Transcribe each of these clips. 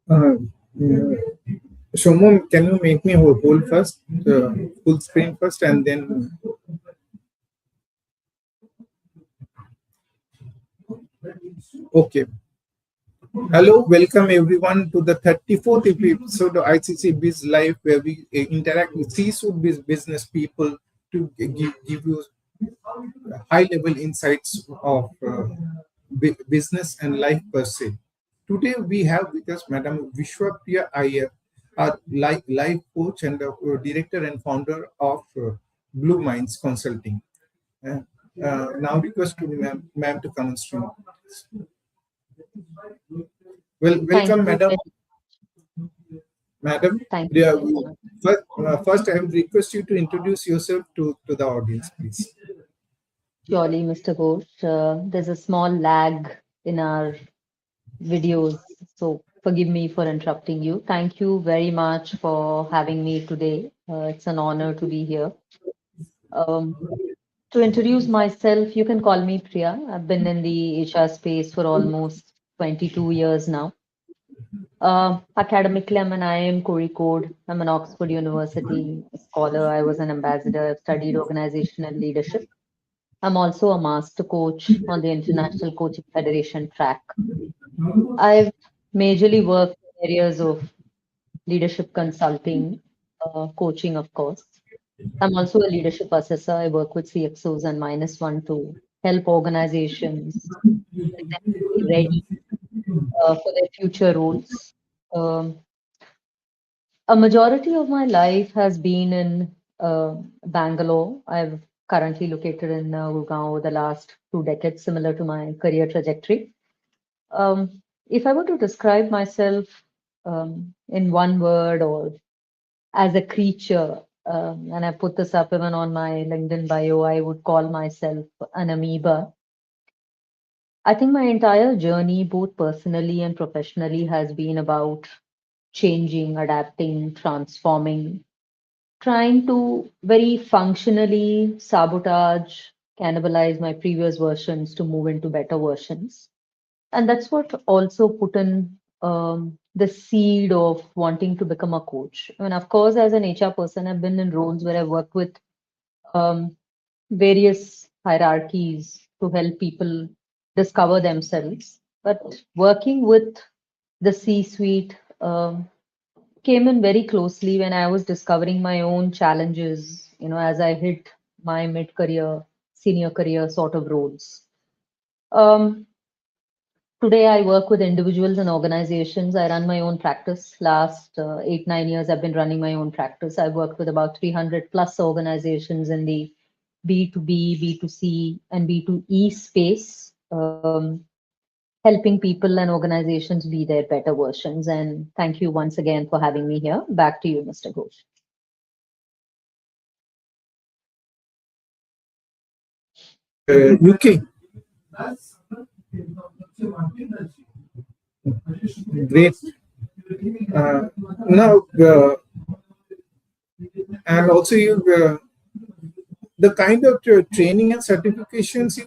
Uh, mm, Shomom, can you make me whole first, full screen first, and then okay. Hello, welcome everyone to the 34th episode of ICC Biz Live, where we interact with C-suite business people to give you high-level insights of business and life per se. Today we have with us Madam Vishwapriya Iyer, our life coach and director and founder of Blue Minds Consulting. Uh, now request to ma'am to come on stream. Well, Thank welcome, you madam. very, Madam, thank you yeah, very much. first, I will request you to introduce yourself to the audience, please. Surely, Mr. Ghosh, there's a small lag in our videos, so forgive me for interrupting you. Thank you very much for having me today. It's an honor to be here. Um, to introduce myself, you can call me Priya. I've been in the HR space for almost 22 years now. Academically, I'm an IIM Core Code. I'm an Oxford University scholar. I was an ambassador. I've studied organizational leadership. I'm also a master coach on the International Coaching Federation track. I've majorly worked in areas of leadership consulting, coaching, of course. I'm also a leadership assessor. I work with CXOs and minus one to help organizations get them to be ready for their future roles. Um, a majority of my life has been in Bangalore. I've currently located in Gurgaon the last 2 decades, similar to my career trajectory. If I were to describe myself in one word or as a creature, and I put this up even on my LinkedIn bio, I would call myself an amoeba. I think my entire journey, both personally and professionally, has been about changing, adapting, transforming, trying to very functionally sabotage, cannibalize my previous versions to move into better versions. And that's what also put in the seed of wanting to become a coach. And of course, as an HR person, I've been in roles where I've worked with um, various hierarchies to help people discover themselves. But working with the C-suite came in very closely when I was discovering my own challenges, as I hit my mid-career, senior career sort of roles. Um, Today, I work with individuals and organizations. I run my own practice. Last 8, 9 years, I've been running my own practice. I've worked with about 300 plus organizations in the B2B, B2C, and B2E space, helping people and organizations be their better versions. And thank you once again for having me here. Back to you, Mr. Ghosh. UK, great. Now, and also the kind of training and certifications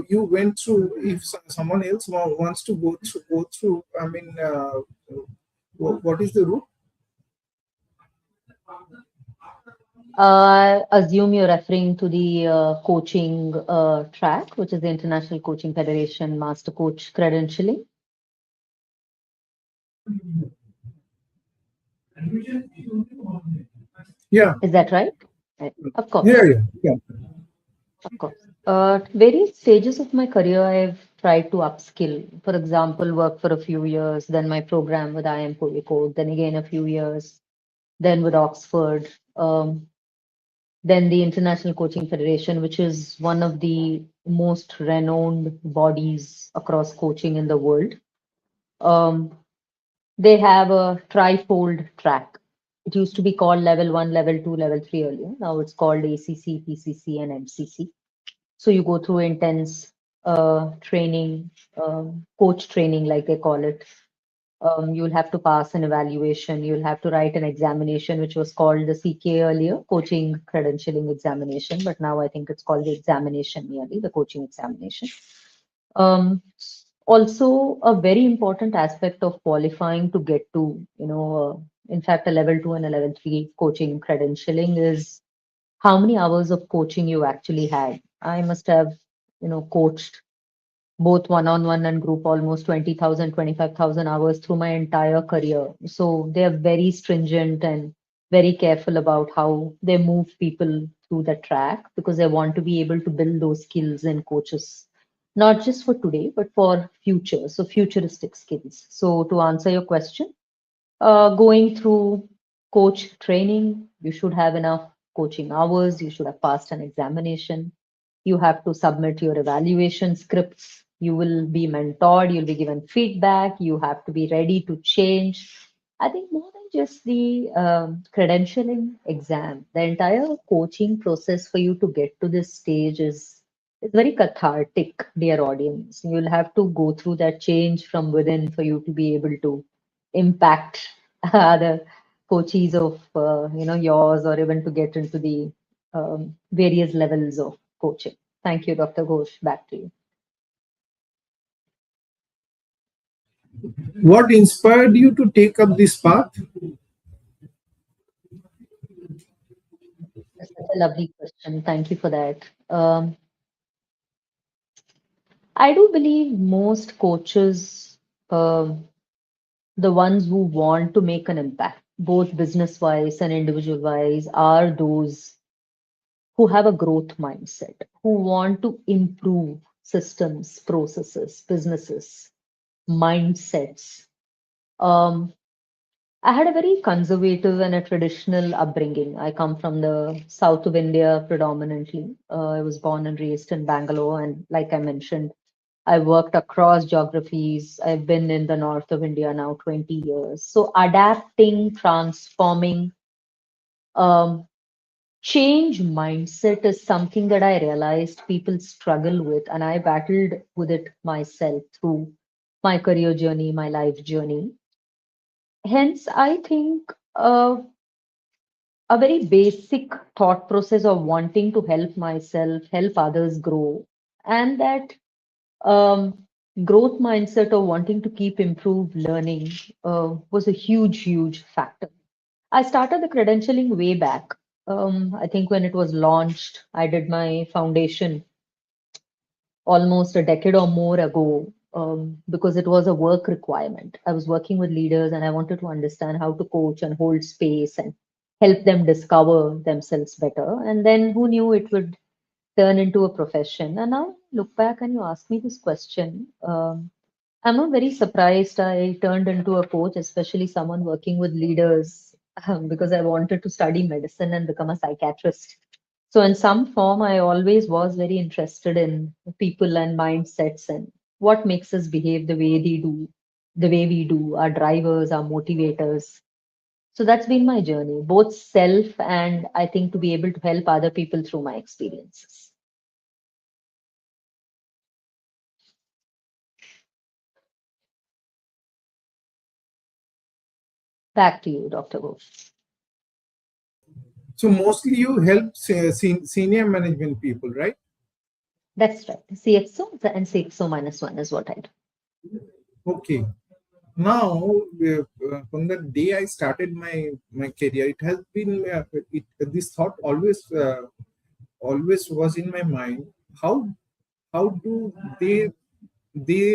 you went through. If someone else wants to go through, I mean, what is the route? I assume you're referring to the coaching track, which is the International Coaching Federation Master Coach credentialing. Yeah, Is that right? Of yeah, course, yeah. of course. Various stages of my career, I've tried to upskill. For example, work for a few years, then my program with IIM Code, then again a few years, then with Oxford, then the International Coaching Federation, which is one of the most renowned bodies across coaching in the world. Um, they have a trifold track. It used to be called level one, level two, level three earlier. Now it's called ACC, PCC, and MCC. So you go through intense training, coach training, like they call it. You'll have to pass an evaluation. You'll have to write an examination, which was called the CK earlier, coaching credentialing examination. But now I think it's called the examination merely, the coaching examination. Um, Also, a very important aspect of qualifying to get to, in fact, a level 2 and a level 3 coaching credentialing is how many hours of coaching you actually had. I must have, coached both one-on-one and group almost 20,000, 25,000 hours through my entire career. So they are very stringent and very careful about how they move people through the track because they want to be able to build those skills in coaches, not just for today, but for future. So futuristic skills. So to answer your question, going through coach training, you should have enough coaching hours, you should have passed an examination, you have to submit your evaluation scripts, you will be mentored, you'll be given feedback, you have to be ready to change. I think more than just the credentialing exam, the entire coaching process for you to get to this stage is very cathartic, dear audience. You'll have to go through that change from within for you to be able to impact other coaches of yours, or even to get into the various levels of coaching. Thank you, Dr. Ghosh. Back to you. What inspired you to take up this path? That's such a lovely question. Thank you for that. I do believe most coaches, the ones who want to make an impact, both business wise and individual wise, are those who have a growth mindset, who want to improve systems, processes, businesses, mindsets. Um, I had a very conservative and a traditional upbringing. I come from the south of India predominantly. I was born and raised in Bangalore, and like I mentioned, I worked across geographies. I've been in the north of India now 20 years. So adapting, transforming, um, change mindset is something that I realized people struggle with, and I battled with it myself through my career journey, my life journey. Hence, I think a very basic thought process of wanting to help myself, help others grow, and that um, growth mindset of wanting to keep improve learning was a huge, huge factor. I started the credentialing way back. I think when it was launched, I did my foundation almost a decade or more ago because it was a work requirement. I was working with leaders and I wanted to understand how to coach and hold space and help them discover themselves better. And then who knew it would turn into a profession? And now look back and you ask me this question. I'm not very surprised I turned into a coach, especially someone working with leaders, because I wanted to study medicine and become a psychiatrist. So, in some form, I always was very interested in people and mindsets and what makes us behave the way they do, the way we do, our drivers, our motivators. So, that's been my journey, both self and I think to be able to help other people through my experiences. Back to you, Dr. Ghosh. So mostly you help senior management people, right? That's right. CXO and CXO minus one is what I do. Okay. Now, from the day I started my career, it has been this thought always was in my mind. How do they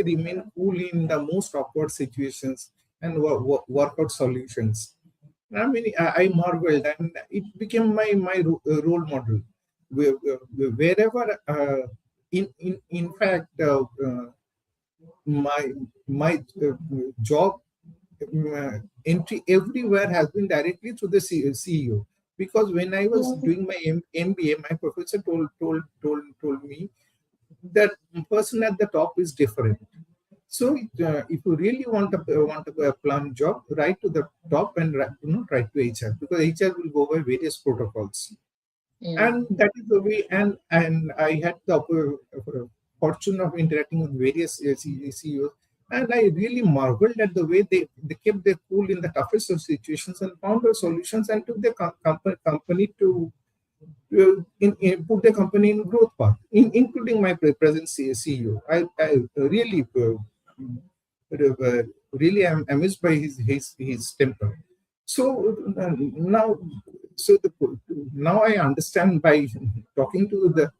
remain cool in the most awkward situations and work out solutions? I mean, I marveled, and it became my role model. Wherever, in fact, my job entry everywhere has been directly through the CEO. Because when I was doing my MBA, my professor told me that person at the top is different. So if you really want a plum job, write to the top and not write to HR, because HR will go by various protocols, Mm. and that is the way. And I had the fortune of interacting with various CEOs, and I really marveled at the way they kept their cool in the toughest of situations and found the solutions and took the company to put the company in growth path, including my present CEO. I really really I'm amazed by his temper. So now, so now I understand by talking to the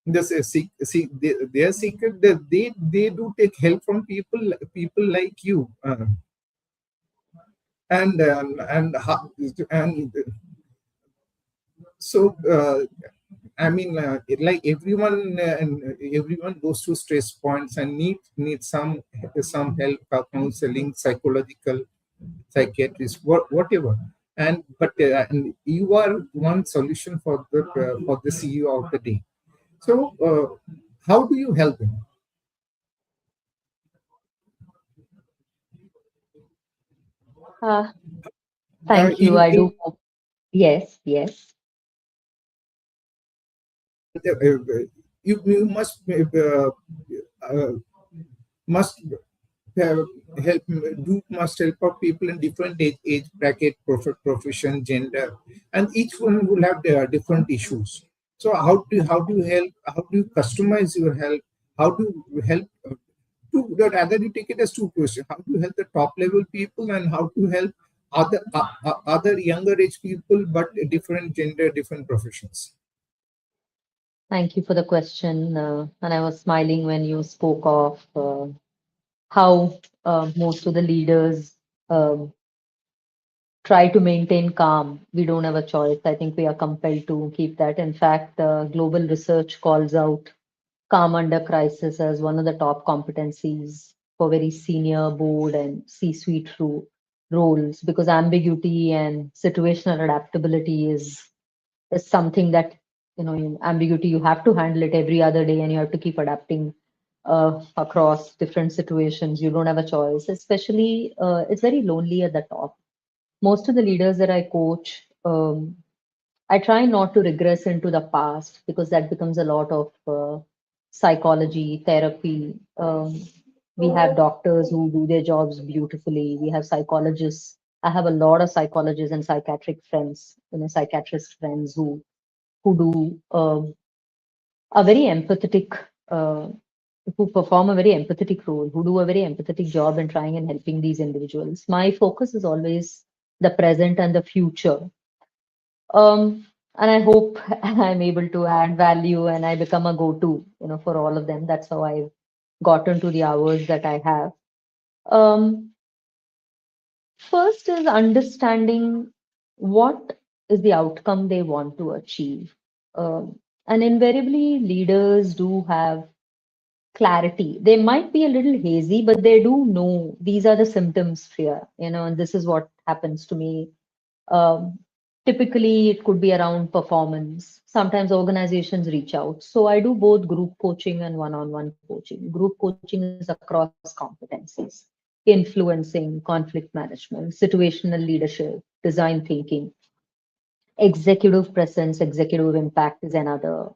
their secret that they do take help from people like you, and so I mean, like everyone goes through stress points and need some help, counseling, psychological, psychiatrist, whatever. And you are one solution for the CEO of the day. So, how do you help them? Uh, Uh, Thank you. in I in do hope. Yes, yes. you uh, must have must help out people in different age bracket, profession, gender, and each one will have their different issues. So how do you help? How do you customize your help? How do you help? Rather you take it as two questions: how to help the top level people, and how to help other younger age people, but different gender, different professions. Thank you for the question. And I was smiling when you spoke of how most of the leaders um, try to maintain calm. We don't have a choice. I think we are compelled to keep that. In fact, global research calls out calm under crisis as one of the top competencies for very senior board and C-suite roles, because ambiguity and situational adaptability is something that, in ambiguity, you have to handle it every other day and you have to keep adapting across different situations. You don't have a choice. Especially, it's very lonely at the top. Most of the leaders that I coach, I try not to regress into the past because that becomes a lot of psychology, therapy. We have doctors who do their jobs beautifully. We have psychologists. I have a lot of psychologists and psychiatric friends, psychiatrist friends who do a very empathetic, uh, who perform a very empathetic role, who do a very empathetic job in trying and helping these individuals. My focus is always the present and the future. And I hope I'm able to add value and I become a go-to, for all of them. That's how I've gotten to the hours that I have. Um, First is understanding what is the outcome they want to achieve. And invariably, leaders do have clarity. They might be a little hazy, but they do know these are the symptoms here, and this is what happens to me. Um, Typically, it could be around performance. Sometimes organizations reach out. So I do both group coaching and one-on-one coaching. Group coaching is across competencies: influencing, conflict management, situational leadership, design thinking, executive presence, executive impact is another.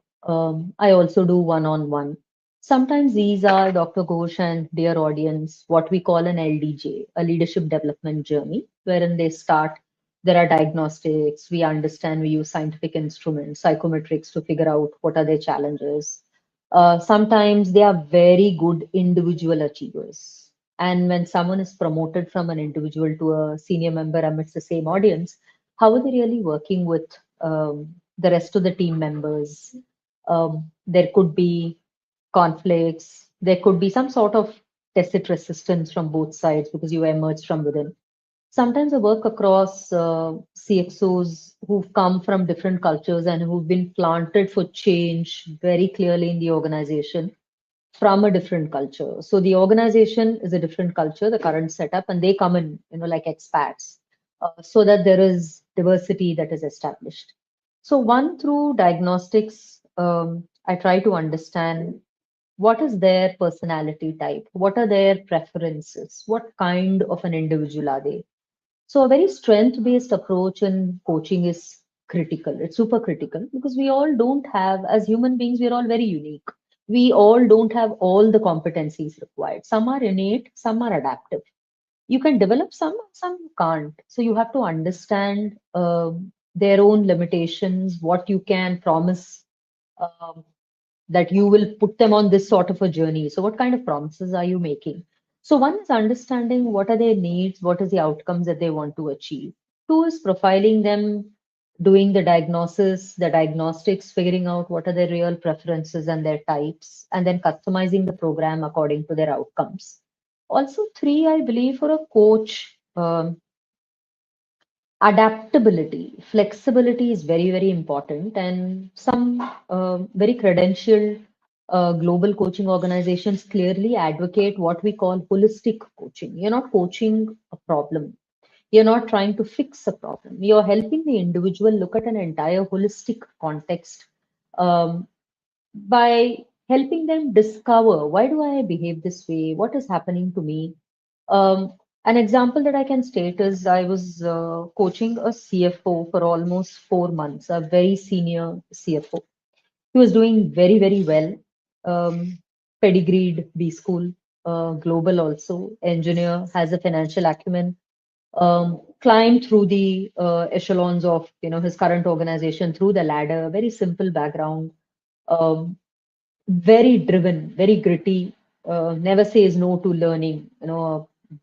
I also do one-on-one. Sometimes these are, Dr. Ghosh and dear audience, what we call an LDJ, a leadership development journey, wherein they start. There are diagnostics. We understand. We use scientific instruments, psychometrics to figure out what are their challenges. Sometimes they are very good individual achievers. And when someone is promoted from an individual to a senior member amidst the same audience, how are they really working with the rest of the team members? There could be conflicts. There could be some sort of tacit resistance from both sides because you emerged from within. Sometimes I work across CXOs who've come from different cultures and who've been planted for change very clearly in the organization from a different culture. So the organization is a different culture, the current setup, and they come in, like expats, so that there is diversity that is established. So one, through diagnostics, I try to understand what is their personality type, what are their preferences, what kind of an individual are they. So a very strength-based approach in coaching is critical. It's super critical because we all don't have, as human beings, we're all very unique. We all don't have all the competencies required. Some are innate, some are adaptive. You can develop some you can't. So you have to understand their own limitations, what you can promise, um, that you will put them on this sort of a journey. So what kind of promises are you making? So one is understanding what are their needs, what is the outcomes that they want to achieve. Two is profiling them, doing the diagnosis, the diagnostics, figuring out what are their real preferences and their types, and then customizing the program according to their outcomes. Also, three, I believe for a coach, adaptability, flexibility is very, very important. And some very credentialed global coaching organizations clearly advocate what we call holistic coaching. You're not coaching a problem, you're not trying to fix a problem. You're helping the individual look at an entire holistic context um, by helping them discover why do I behave this way? What is happening to me? An example that I can state is I was coaching a CFO for almost 4 months, a very senior CFO. He was doing very, very well. Pedigreed B school, global also, engineer, has a financial acumen, climbed through the echelons of his current organization through the ladder, very simple background, um, very driven, very gritty, never says no to learning,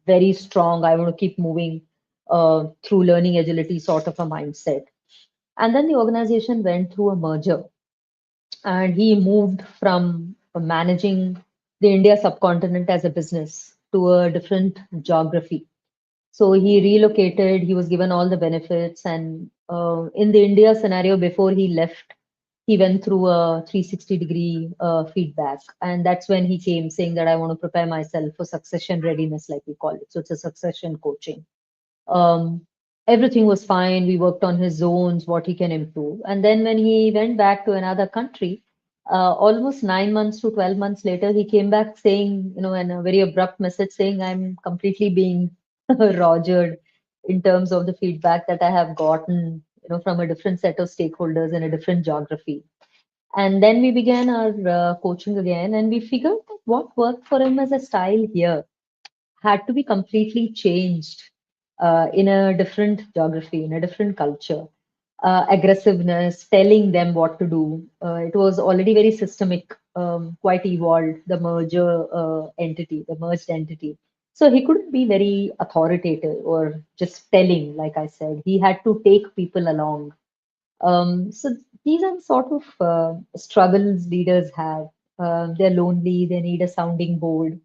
very strong. I want to keep moving through learning agility sort of a mindset. And then the organization went through a merger and he moved from managing the India subcontinent as a business to a different geography. So he relocated, he was given all the benefits. And in the India scenario, before he left, he went through a 360-degree feedback. And that's when he came saying that I want to prepare myself for succession readiness, like we call it. So it's a succession coaching. Um, Everything was fine. We worked on his zones, what he can improve. And then when he went back to another country, almost 9 months to 12 months later, he came back saying, in a very abrupt message saying, I'm completely being rogered in terms of the feedback that I have gotten, from a different set of stakeholders in a different geography. And then we began our coaching again, and we figured that what worked for him as a style here had to be completely changed in a different geography, in a different culture. Aggressiveness, telling them what to do. It was already very systemic, quite evolved, the the merged entity. So he couldn't be very authoritative or just telling, like I said. He had to take people along. So these are the sort of struggles leaders have. They're lonely, they need a sounding board,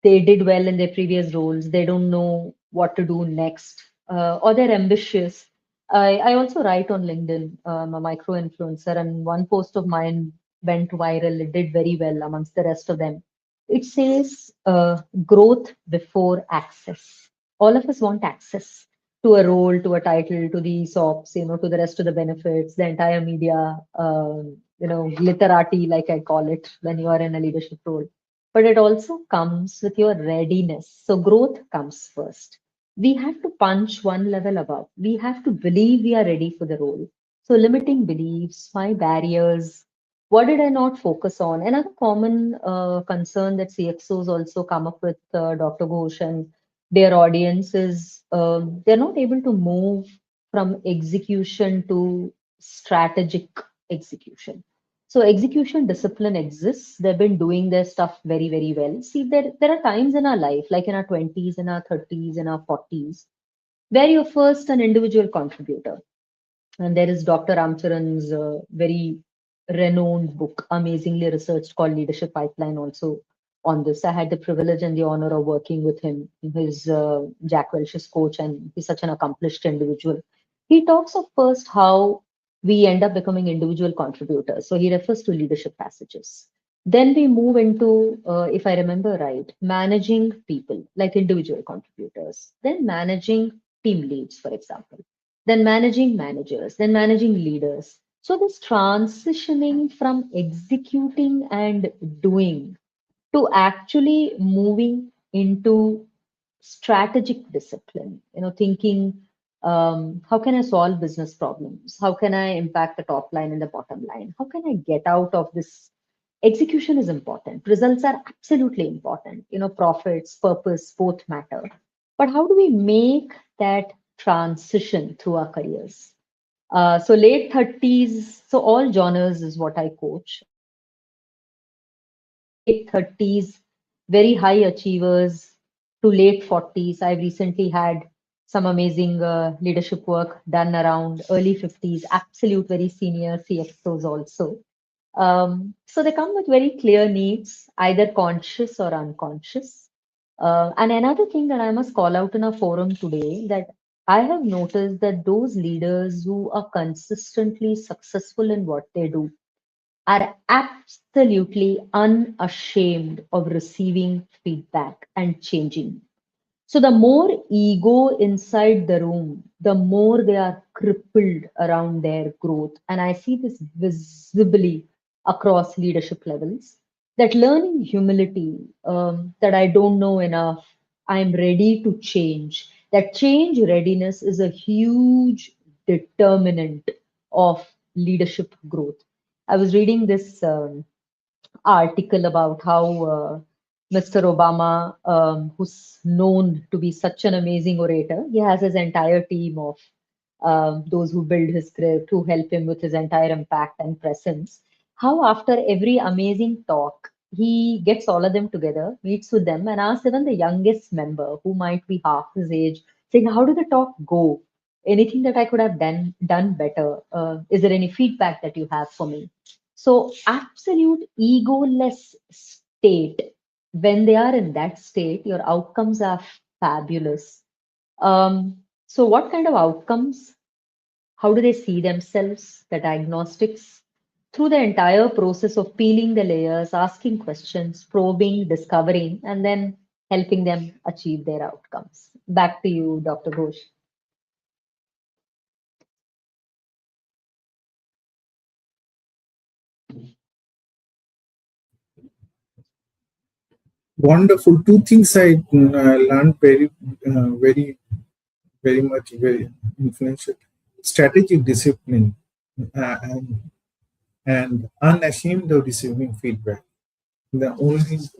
they did well in their previous roles, they don't know what to do next, or they're ambitious. I also write on LinkedIn. I'm a micro influencer, and one post of mine went viral. It did very well amongst the rest of them. It says growth before access. All of us want access to a role, to a title, to the ESOPs, to the rest of the benefits, the entire media, literati, like I call it, when you are in a leadership role, but it also comes with your readiness. So growth comes first. We have to punch one level above. We have to believe we are ready for the role. So limiting beliefs, my barriers, what did I not focus on? Another common concern that CXOs also come up with, Dr. Ghosh and their audience is they're not able to move from execution to strategic execution. So execution discipline exists. They've been doing their stuff very, very well. See, there are times in our life, like in our 20s, in our 30s, in our 40s, where you're first an individual contributor. And there is Dr. Ramcharan's very renowned book, amazingly researched, called Leadership Pipeline, also on this. I had the privilege and the honor of working with him. He's Jack Welch's coach, and he's such an accomplished individual. He talks of first how we end up becoming individual contributors. So he refers to leadership passages. Then we move into, if I remember right, managing people like individual contributors, then managing team leads, for example, then managing managers, then managing leaders. So this transitioning from executing and doing to actually moving into strategic discipline, thinking, how can I solve business problems? How can I impact the top line and the bottom line? How can I get out of this? Execution is important. Results are absolutely important. Profits, purpose, both matter. But how do we make that transition through our careers? So late 30s, so all genres is what I coach. Late 30s, very high achievers, to late 40s. I've recently had some amazing leadership work done around early 50s, absolute very senior CXOs also. So they come with very clear needs, either conscious or unconscious. And another thing that I must call out in a forum today that I have noticed that those leaders who are consistently successful in what they do are absolutely unashamed of receiving feedback and changing. So the more ego inside the room, the more they are crippled around their growth. And I see this visibly across leadership levels. That learning humility, that I don't know enough, I'm ready to change. That change readiness is a huge determinant of leadership growth. I was reading this article about how Mr. Obama, who's known to be such an amazing orator, he has his entire team of those who build his script, who help him with his entire impact and presence. How after every amazing talk, he gets all of them together, meets with them, and asks even the youngest member, who might be half his age, saying, "How did the talk go? Anything that I could have done better? Is there any feedback that you have for me?" So, absolute egoless state, when they are in that state, your outcomes are fabulous. So, what kind of outcomes? How do they see themselves? The diagnostics through the entire process of peeling the layers, asking questions, probing, discovering, and then helping them achieve their outcomes. Back to you, Dr. Ghosh. Wonderful. Two things I learned very much, very influential. Strategic discipline and unashamed of receiving feedback. The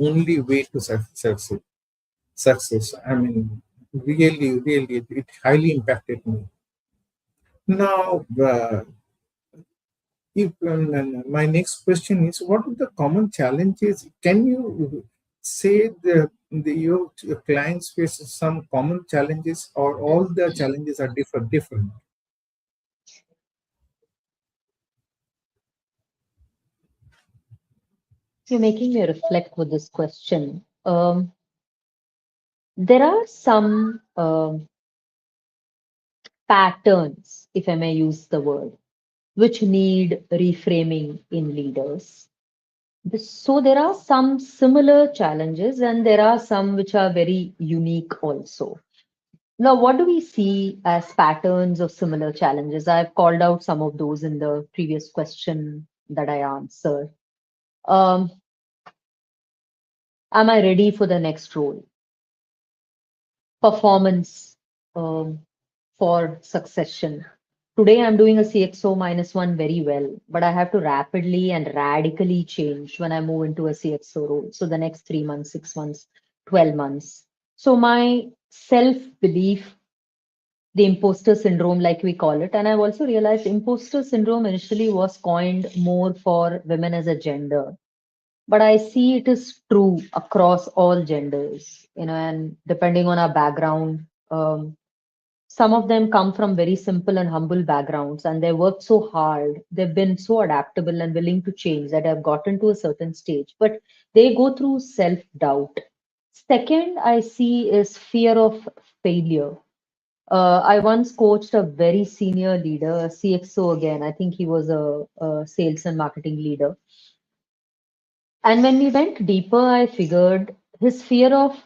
only way to success. I mean, really, it highly impacted me. Now, my next question is, what are the common challenges? Can you say your clients face some common challenges, or all the challenges are different? You're making me reflect with this question. There are some patterns, if I may use the word, which need reframing in leaders. So there are some similar challenges, and there are some which are very unique also. Now, what do we see as patterns of similar challenges? I've called out some of those in the previous question that I answered. Um, am I ready for the next role? Performance for succession. Today, I'm doing a CXO -1 very well, but I have to rapidly and radically change when I move into a CXO role. So the next 3 months, 6 months, 12 months. So my self belief, the imposter syndrome, like we call it, and I've also realized imposter syndrome initially was coined more for women as a gender, but I see it is true across all genders, and depending on our background. Some of them come from very simple and humble backgrounds, and they worked so hard. They've been so adaptable and willing to change that have gotten to a certain stage, but they go through self doubt. Second, I see is fear of failure. I once coached a very senior leader, a CXO again. I think he was a sales and marketing leader. And when we went deeper, I figured his fear of,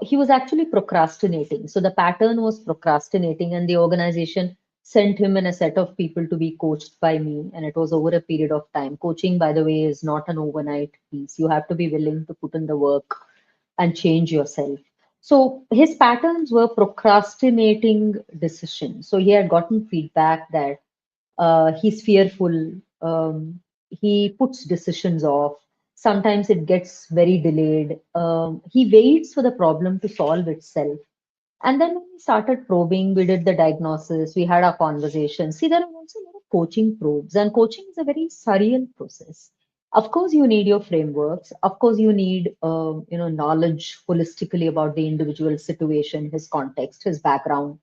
he was actually procrastinating. So the pattern was procrastinating, and the organization sent him and a set of people to be coached by me. And it was over a period of time. Coaching, by the way, is not an overnight piece. You have to be willing to put in the work and change yourself. So his patterns were procrastinating decisions. So he had gotten feedback that he's fearful. He puts decisions off. Sometimes it gets very delayed. He waits for the problem to solve itself. And then when we started probing, we did the diagnosis, we had our conversation. See, there are also a lot of coaching probes, and coaching is a very surreal process. Of course, you need your frameworks. Of course, you need knowledge holistically about the individual situation, his context, his background,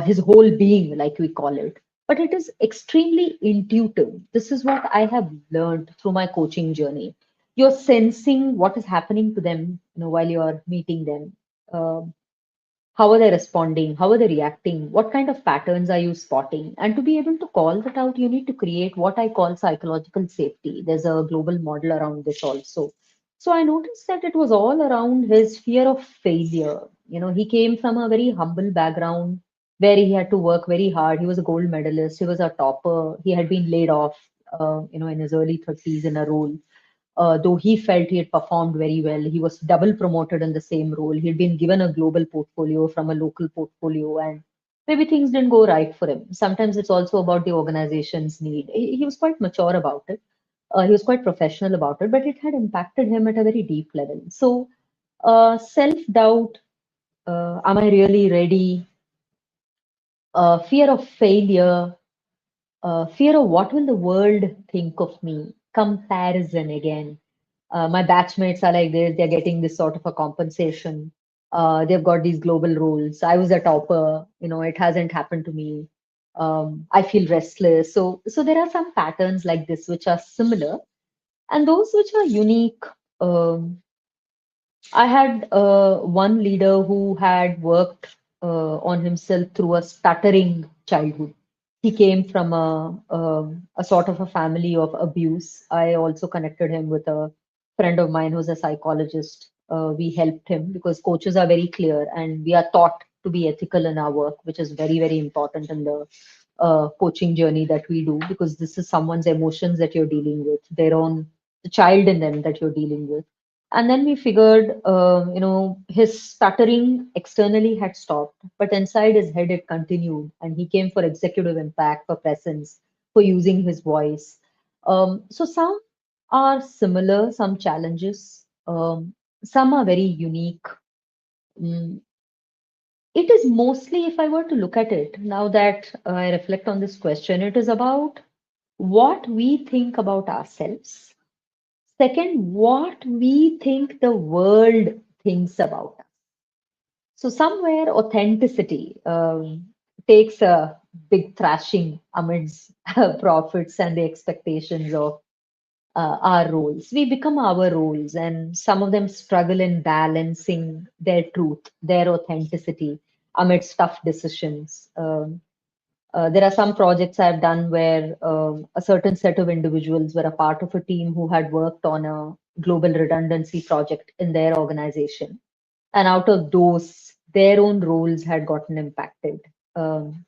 his whole being, like we call it. But it is extremely intuitive. This is what I have learned through my coaching journey. You're sensing what is happening to them, while you're meeting them. Um how are they responding? How are they reacting? What kind of patterns are you spotting? And to be able to call that out, you need to create what I call psychological safety. There's a global model around this also. So I noticed that it was all around his fear of failure. He came from a very humble background where he had to work very hard. He was a gold medalist, he was a topper, he had been laid off, in his early 30s in a role. Though he felt he had performed very well, he was double promoted in the same role. He'd been given a global portfolio from a local portfolio, and maybe things didn't go right for him. Sometimes it's also about the organization's need. He was quite mature about it. He was quite professional about it, but it had impacted him at a very deep level. So, self doubt, am I really ready? Fear of failure, fear of what will the world think of me, comparison again. My batchmates are like this, they're getting this sort of a compensation. They've got these global roles. I was a topper, it hasn't happened to me. I feel restless. So there are some patterns like this which are similar, and those which are unique. Um, I had one leader who had worked on himself through a stuttering childhood. He came from a sort of a family of abuse. I also connected him with a friend of mine who's a psychologist. We helped him because coaches are very clear and we are taught to be ethical in our work, which is very, very important in the coaching journey that we do, because this is someone's emotions that you're dealing with, their own, the child in them that you're dealing with. And then we figured, his stuttering externally had stopped, but inside his head it continued. And he came for executive impact, for presence, for using his voice. So some are similar, some challenges, some are very unique. Mm, It is mostly, if I were to look at it, now that I reflect on this question, it is about what we think about ourselves. Second, what we think the world thinks about us. So somewhere authenticity takes a big thrashing amidst profits and the expectations of our roles. We become our roles, and some of them struggle in balancing their truth, their authenticity amidst tough decisions. There are some projects I've done where a certain set of individuals were a part of a team who had worked on a global redundancy project in their organization. And out of those, their own roles had gotten impacted. Um,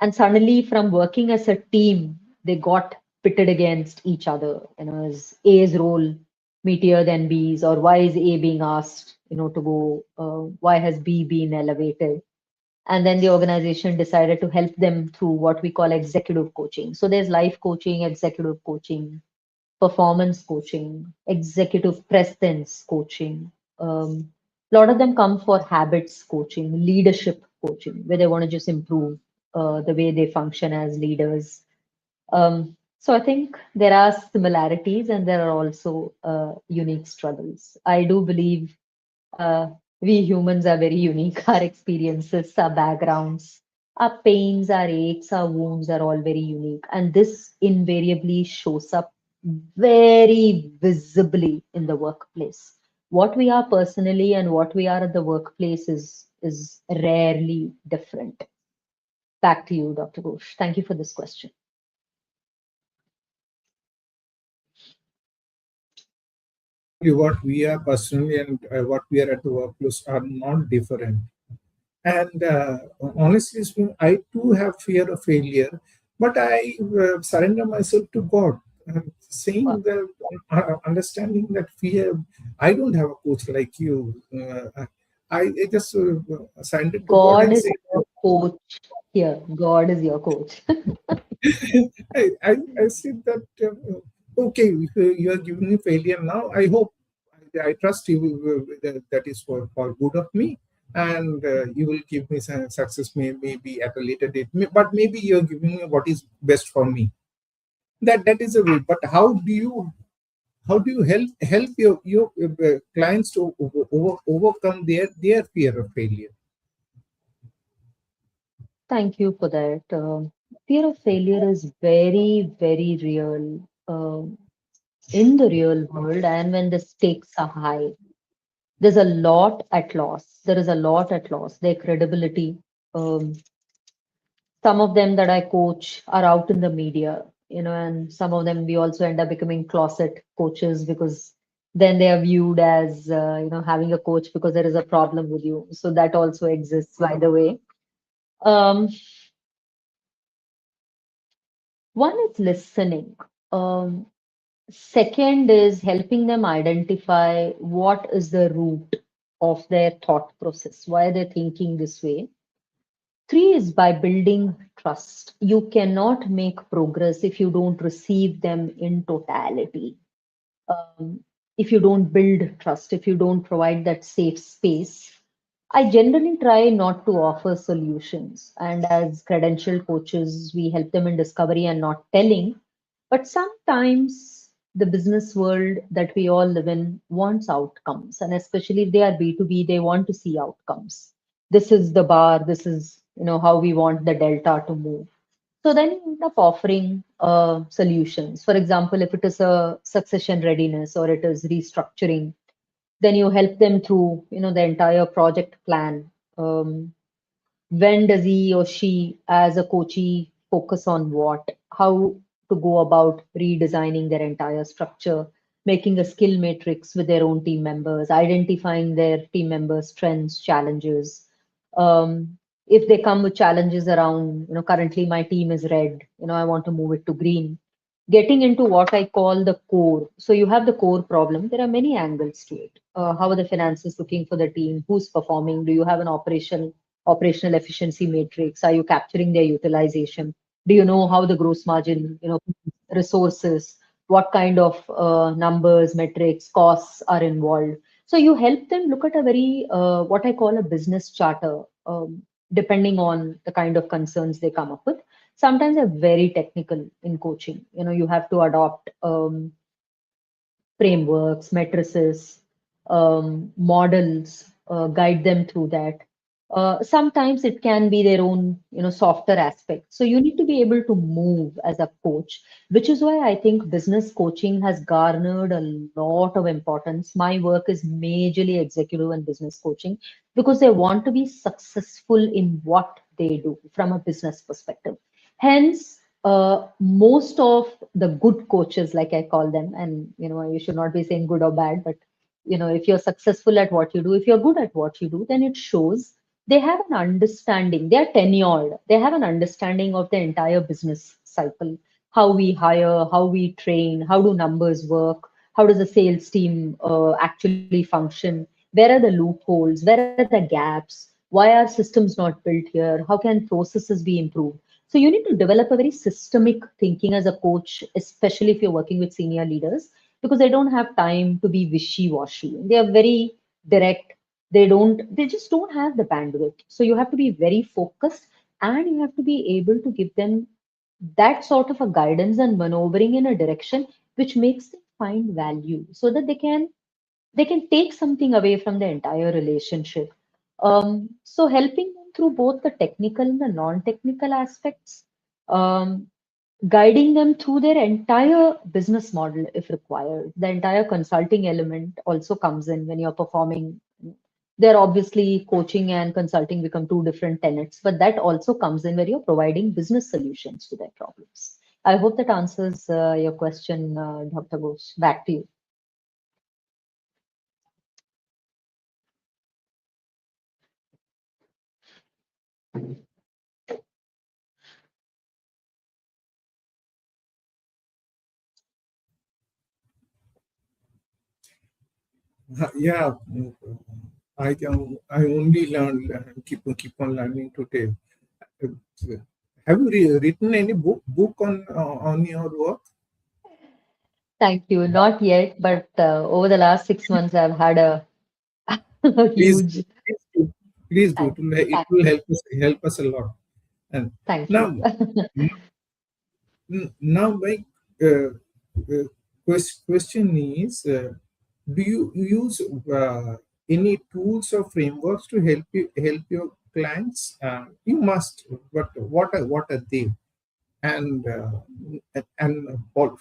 and suddenly, from working as a team, they got pitted against each other. Is A's role meatier than B's, or why is A being asked, to go? Why has B been elevated? And then the organization decided to help them through what we call executive coaching. So there's life coaching, executive coaching, performance coaching, executive presence coaching. A lot of them come for habits coaching, leadership coaching, where they want to just improve the way they function as leaders. So I think there are similarities and there are also unique struggles. I do believe uh, we humans are very unique. Our experiences, our backgrounds, our pains, our aches, our wounds are all very unique. And this invariably shows up very visibly in the workplace. What we are personally and what we are at the workplace is rarely different. Back to you, Dr. Ghosh. Thank you for this question. What we are personally and what we are at the workplace are not different. And honestly speaking, I too have fear of failure, but I surrender myself to God. Saying Wow. that, understanding that fear, I don't have a coach like you. I just surrender to God God and is say, your coach here. God is your coach. I said that, okay, if you are giving me failure now, I hope, I trust you, that is for good of me, and you will give me some success, maybe at a later date. But maybe you're giving me what is best for me. That is a way. But how do you how do you help your clients to overcome their fear of failure? Thank you for that. Fear of failure is very, very real in the real world, and when the stakes are high, there's a lot at loss. There is a lot at loss. Their credibility. Um, some of them that I coach are out in the media, and some of them we also end up becoming closet coaches because then they are viewed as, having a coach because there is a problem with you. So that also exists, by the way. Um, One is listening. Um, Second is helping them identify what is the root of their thought process, why they're thinking this way. Three is by building trust. You cannot make progress if you don't receive them in totality. If you don't build trust, if you don't provide that safe space, I generally try not to offer solutions. And as credentialed coaches, we help them in discovery and not telling. But sometimes the business world that we all live in wants outcomes. And especially if they are B2B, they want to see outcomes. This is the bar, this is how we want the delta to move. So then you end up offering solutions. For example, if it is a succession readiness or it is restructuring, then you help them through the entire project plan. When does he or she as a coachee focus on what, how to go about redesigning their entire structure, making a skill matrix with their own team members, identifying their team members strengths, challenges. If they come with challenges around, currently my team is red, I want to move it to green, getting into what I call the core. So you have the core problem. There are many angles to it. How are the finances looking for the team? Who's performing? Do you have an operational efficiency matrix? Are you capturing their utilization? Do you know how the gross margin, resources, what kind of numbers, metrics, costs are involved? So you help them look at a very what I call a business charter, depending on the kind of concerns they come up with. Sometimes they're very technical in coaching. You have to adopt frameworks, matrices, models, guide them through that. Sometimes it can be their own, softer aspect. So you need to be able to move as a coach, which is why I think business coaching has garnered a lot of importance. My work is majorly executive and business coaching because they want to be successful in what they do from a business perspective. Hence, most of the good coaches, like I call them, and you should not be saying good or bad, but if you're successful at what you do, if you're good at what you do, then it shows they have an understanding. They're tenured. They have an understanding of the entire business cycle, how we hire, how we train, how do numbers work, how does the sales team actually function, where are the loopholes, where are the gaps, why are systems not built here, how can processes be improved. So you need to develop a very systemic thinking as a coach, especially if you're working with senior leaders, because they don't have time to be wishy-washy. They are very direct. They just don't have the bandwidth. So you have to be very focused and you have to be able to give them that sort of a guidance and maneuvering in a direction which makes them find value so that they can take something away from the entire relationship. So helping them through both the technical and the non-technical aspects, um, guiding them through their entire business model if required. The entire consulting element also comes in when you're performing. There obviously coaching and consulting become two different tenets, but that also comes in where you're providing business solutions to their problems. I hope that answers your question, Dr. Ghosh. Back to you. Yeah, I only keep on learning today. Have you written any book on your work? Thank you. Not yet, but over the last 6 months, I've had a, a Please, huge please do. Please do. thank, It thank, will help us a lot. And thank you. now, now, Mike, uh, question is, do you use any tools or frameworks to help your clients? You must, but what are they? And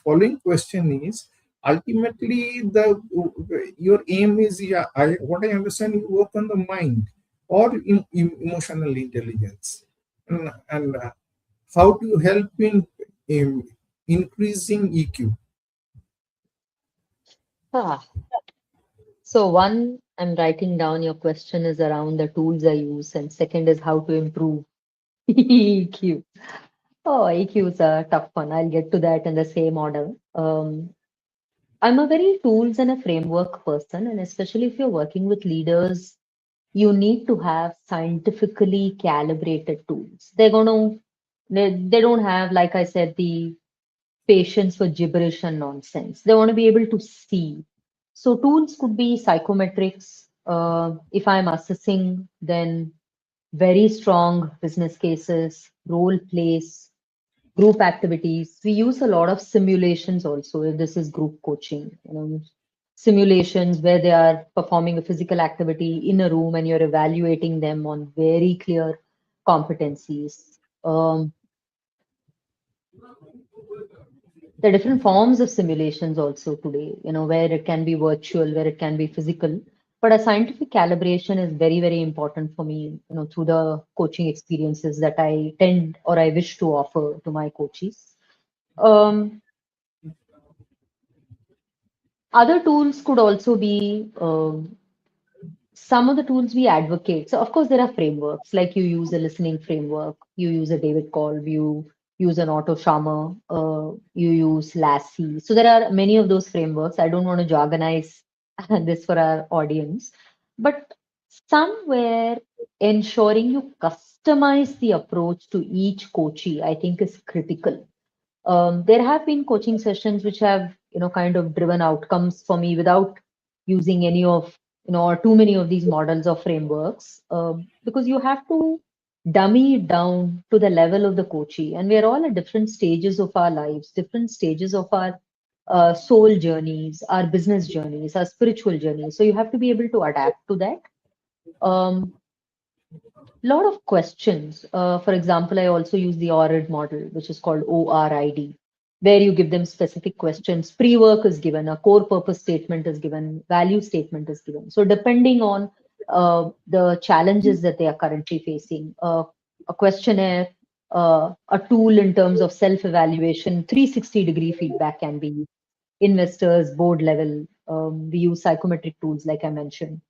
following question is, ultimately the your aim is, yeah, what I understand, you work on the mind or emotional intelligence, and how to help in increasing EQ. Ah, so one, I'm writing down your question is around the tools I use, and second is how to improve EQ. Oh, EQ is a tough one. I'll get to that in the same order. I'm a very tools and a framework person, and especially if you're working with leaders, you need to have scientifically calibrated tools. They don't have, like I said, the patience for gibberish and nonsense. They want to be able to see. So tools could be psychometrics. If I'm assessing, then very strong business cases, role plays, group activities. We use a lot of simulations also. If this is group coaching, simulations where they are performing a physical activity in a room and you're evaluating them on very clear competencies. There are different forms of simulations also today, where it can be virtual, where it can be physical. But a scientific calibration is very, very important for me, through the coaching experiences that I tend or I wish to offer to my coaches. Um, Other tools could also be some of the tools we advocate. So, of course, there are frameworks like you use a listening framework, you use a David Kolb, you use an Otto Scharmer, you use Lassie. So, there are many of those frameworks. I don't want to jargonize this for our audience, but somewhere ensuring you customize the approach to each coachee, I think, is critical. There have been coaching sessions which have, kind of driven outcomes for me without using any of, or too many of these models or frameworks, because you have to dummy it down to the level of the coachee. And we're all at different stages of our lives, different stages of our soul journeys, our business journeys, our spiritual journeys. So you have to be able to adapt to that. Um, Lot of questions. For example, I also use the ORID model, which is called ORID, where you give them specific questions. Pre-work is given, a core purpose statement is given, value statement is given. So depending on the challenges that they are currently facing, a questionnaire, a tool in terms of self-evaluation, 360-degree feedback can be used. Investors, board level. We use psychometric tools, like I mentioned,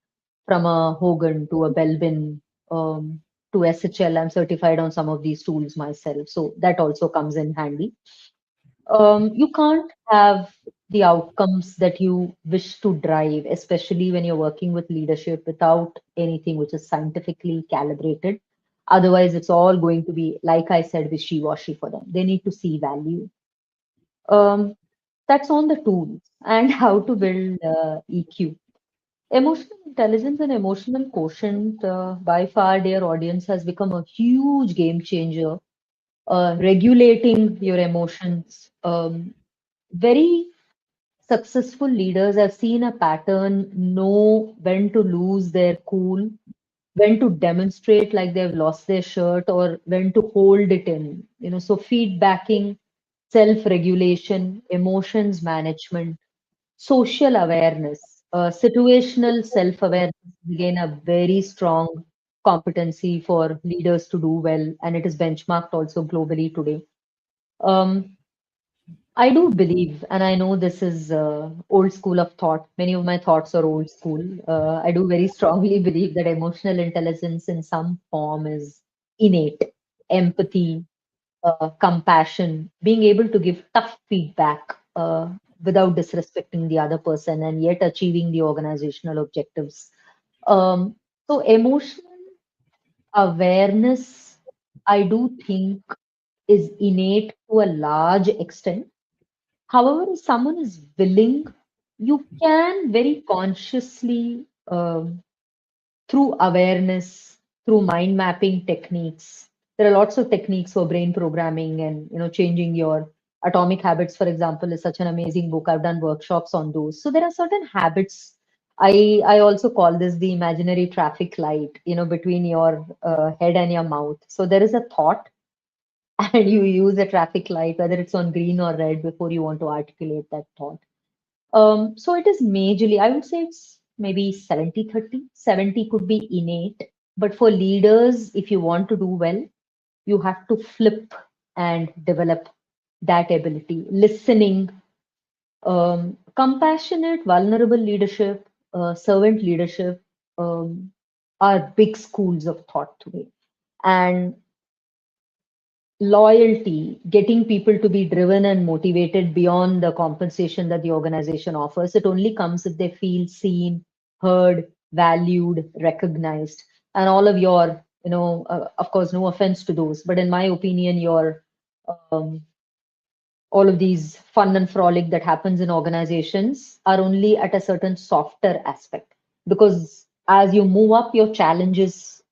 from a Hogan to a Belbin, to SHL. I'm certified on some of these tools myself, so that also comes in handy. You can't have the outcomes that you wish to drive, especially when you're working with leadership, without anything which is scientifically calibrated. Otherwise, it's all going to be, like I said, wishy-washy for them. They need to see value. Um, that's on the tools and how to build EQ. Emotional intelligence and emotional quotient, by far, dear audience, has become a huge game changer. Regulating your emotions. Very successful leaders have seen a pattern, know when to lose their cool, when to demonstrate like they've lost their shirt, or when to hold it in. So feedbacking, self-regulation, emotions management, social awareness, situational self-awareness is again a very strong competency for leaders to do well, and it is benchmarked also globally today. Um, I do believe, and I know this is old school of thought. Many of my thoughts are old school. I do very strongly believe that emotional intelligence in some form is innate. Empathy, compassion, being able to give tough feedback without disrespecting the other person and yet achieving the organizational objectives. Um, so, emotional awareness, I do think, is innate to a large extent. However, if someone is willing, you can very consciously, through awareness, through mind mapping techniques. There are lots of techniques for brain programming and changing your Atomic Habits, for example, is such an amazing book. I've done workshops on those. So there are certain habits. I also call this the imaginary traffic light, between your head and your mouth. So there is a thought, and you use a traffic light, whether it's on green or red, before you want to articulate that thought. So it is majorly, I would say it's maybe 70-30. 70 could be innate, but for leaders, if you want to do well, you have to flip and develop that ability. Listening, compassionate, vulnerable leadership, servant leadership are big schools of thought today. And loyalty, getting people to be driven and motivated beyond the compensation that the organization offers, it only comes if they feel seen, heard, valued, recognized. And all of your, of course, no offense to those, but in my opinion, your um, all of these fun and frolic that happens in organizations are only at a certain softer aspect, because as you move up, your challenges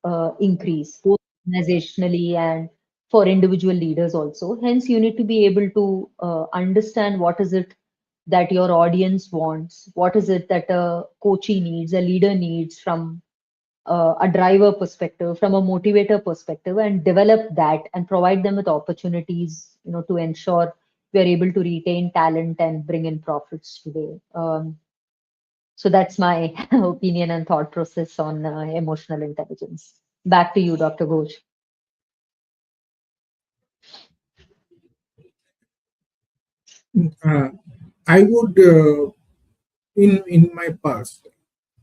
increase, both organizationally and for individual leaders also. Hence you need to be able to understand what is it that your audience wants, what is it that a coachee needs, a leader needs, from a driver perspective, from a motivator perspective, and develop that and provide them with opportunities, to ensure we are able to retain talent and bring in profits today. So that's my opinion and thought process on emotional intelligence. Back to you, Dr. Ghosh. I would, in my past,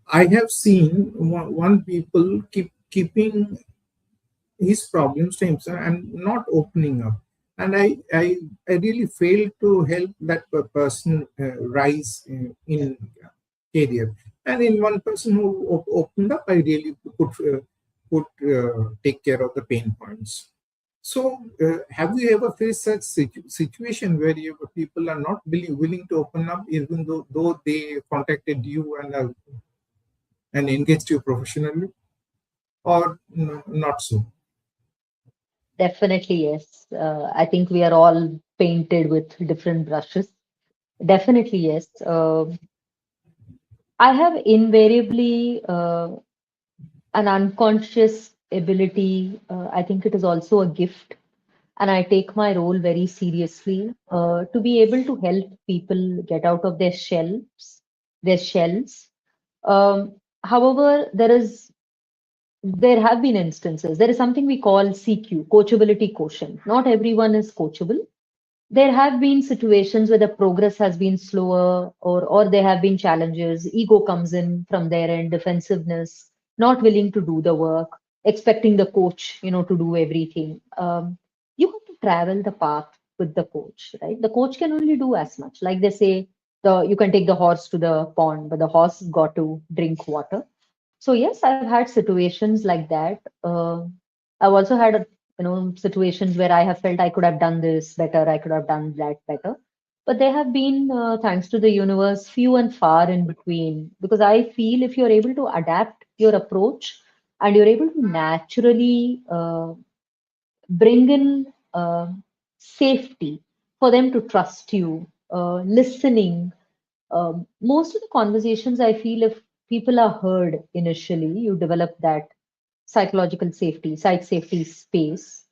I have seen one people keeping his problems to himself and not opening up. And I really failed to help that person rise in career. And in one person who opened up, I really could take care of the pain points. So, have you ever faced such situation where people are not willing to open up, even though they contacted you and engaged you professionally, or not so? Definitely, yes. I think we are all painted with different brushes. Definitely, yes. I have invariably an unconscious ability. I think it is also a gift, and I take my role very seriously, to be able to help people get out of their shells. However, there have been instances. There is something we call CQ, coachability quotient. Not everyone is coachable. There have been situations where the progress has been slower, or there have been challenges. Ego comes in from their end, defensiveness, not willing to do the work, expecting the coach, to do everything. You have to travel the path with the coach, right? The coach can only do as much. Like they say, you can take the horse to the pond, but the horse got to drink water. So yes, I've had situations like that. I've also had situations where I have felt I could have done this better, I could have done that better. But there have been, thanks to the universe, few and far in between. Because I feel if you're able to adapt your approach and you're able to naturally bring in safety for them to trust you, listening. Most of the conversations, I feel, if people are heard initially, you develop that psychological safety, psych safety space.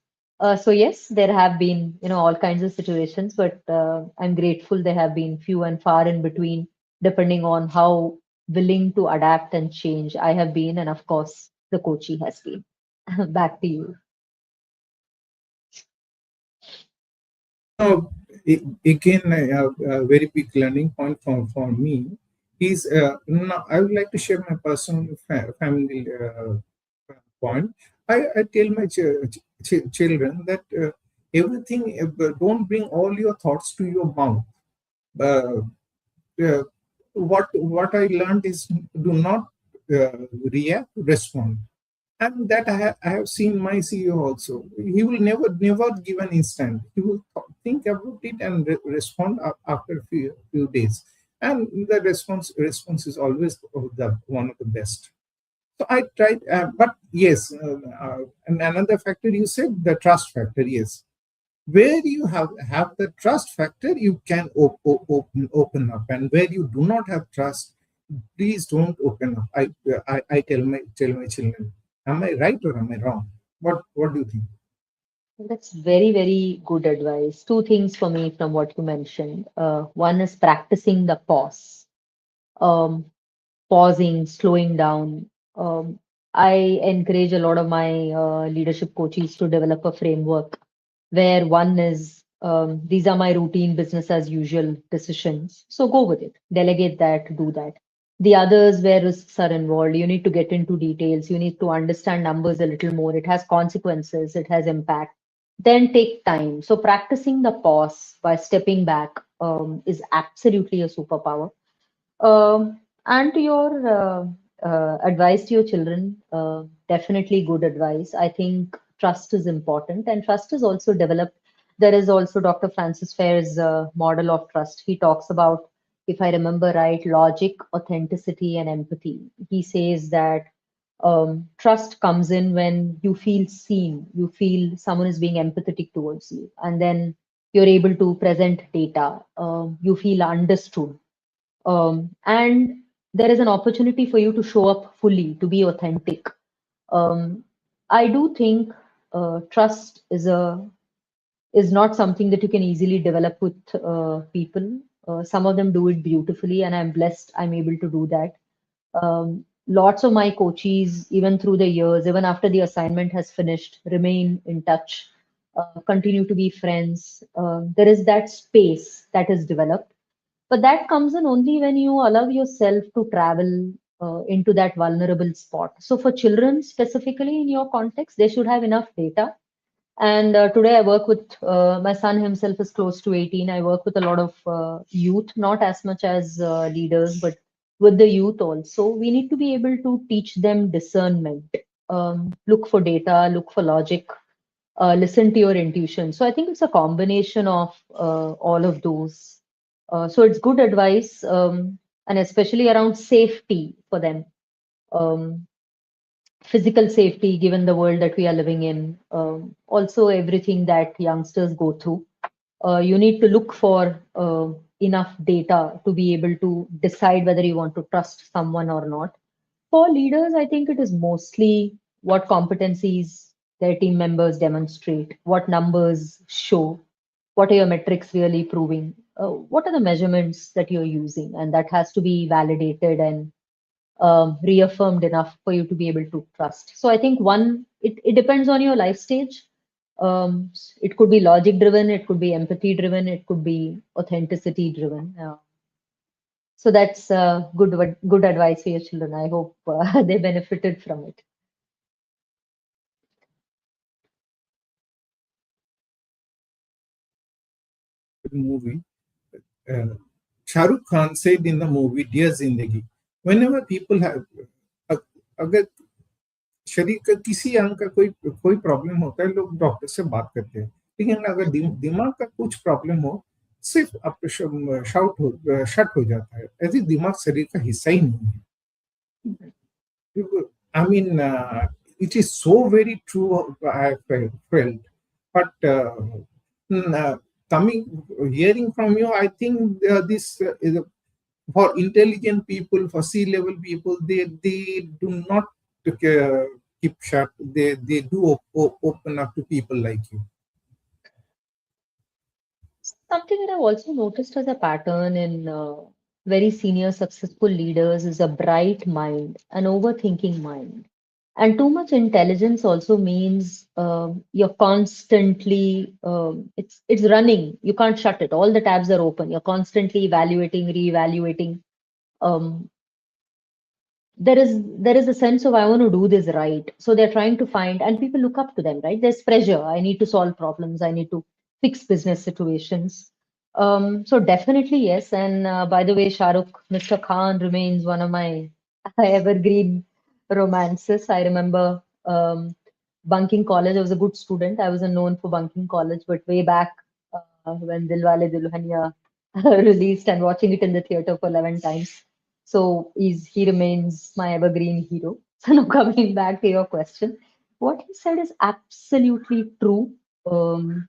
So yes, there have been, all kinds of situations, but I'm grateful there have been few and far in between, depending on how willing to adapt and change I have been, and of course, the coachee has been. Back to you. Now, again, a very big learning point for me is, now I would like to share my personal family point. I tell my children that everything, don't bring all your thoughts to your mouth. Uh, uh, what I learned is, do not react, respond. And that I have seen my CEO also. He will never give an instant. He will think about it and respond after a few days. And the response is always the one of the best. So I tried, but yes, and another factor you said, the trust factor. Yes, Where you have the trust factor, you can open up, and where you do not have trust, please don't open up. I tell my children, am I right or am I wrong? What do you think? That's very, very good advice. Two things for me from what you mentioned. One is practicing the pause, um, pausing, slowing down. Um, I encourage a lot of my leadership coaches to develop a framework where one is these are my routine business as usual decisions. So go with it, delegate that, do that. The others where risks are involved, you need to get into details, you need to understand numbers a little more. It has consequences, it has impact. Then take time. So practicing the pause by stepping back is absolutely a superpower. And to your advice to your children, definitely good advice. I think trust is important, and trust is also developed. There is also Dr. Francis Fair's model of trust. He talks about, if I remember right, logic, authenticity, and empathy. He says that trust comes in when you feel seen, you feel someone is being empathetic towards you, and then you're able to present data, you feel understood, and there is an opportunity for you to show up fully, to be authentic. Um, I do think trust is not something that you can easily develop with people. Some of them do it beautifully, and I'm blessed I'm able to do that. Lots of my coaches, even through the years, even after the assignment has finished, remain in touch, continue to be friends. There is that space that is developed, but that comes in only when you allow yourself to travel into that vulnerable spot. So, for children specifically in your context, they should have enough data. And today I work with my son himself is close to 18. I work with a lot of youth, not as much as leaders, but with the youth also. We need to be able to teach them discernment. Look for data, look for logic, listen to your intuition. So I think it's a combination of all of those. So it's good advice, and especially around safety for them. Um, Physical safety, given the world that we are living in, also everything that youngsters go through. You need to look for enough data to be able to decide whether you want to trust someone or not. For leaders, I think it is mostly what competencies their team members demonstrate, what numbers show, what are your metrics really proving, what are the measurements that you're using, and that has to be validated and reaffirmed enough for you to be able to trust. So I think it depends on your life stage. It could be logic driven, it could be empathy driven, it could be authenticity driven. So that's good advice for your children. I hope they benefited from it. Movie. uh, Shah Rukh Khan said in the movie Dear Zindagi, whenever people have, अगर शरीर का किसी अंग का कोई कोई problem होता है, लोग डॉक्टर से बात करते हैं, लेकिन अगर दिमाग का कुछ प्रॉब्लम हो, सिर्फ आप शट हो जाता है, ऐसे दिमाग शरीर का हिस्सा ही नहीं है. I mean, it is so very true. I have felt, but mm, uh, hearing from you, I think this is for intelligent people, for C-level people. They do not keep shut. They do open up to people like you. Something that I've also noticed as a pattern in very senior successful leaders is a bright mind, an overthinking mind. And too much intelligence also means you're constantly it's running. You can't shut it. All the tabs are open. You're constantly evaluating, reevaluating. Um, there is a sense of I want to do this right. So they're trying to find, and people look up to them, right? There's pressure. I need to solve problems. I need to fix business situations. So definitely yes. And by the way, Shahrukh, Mr. Khan remains one of my evergreen romances. I remember bunking college. I was a good student. I wasn't known for bunking college, but way back when Dilwale Dulhania released and watching it in the theater for 11 times. So he remains my evergreen hero. So now coming back to your question, what he said is absolutely true. Um,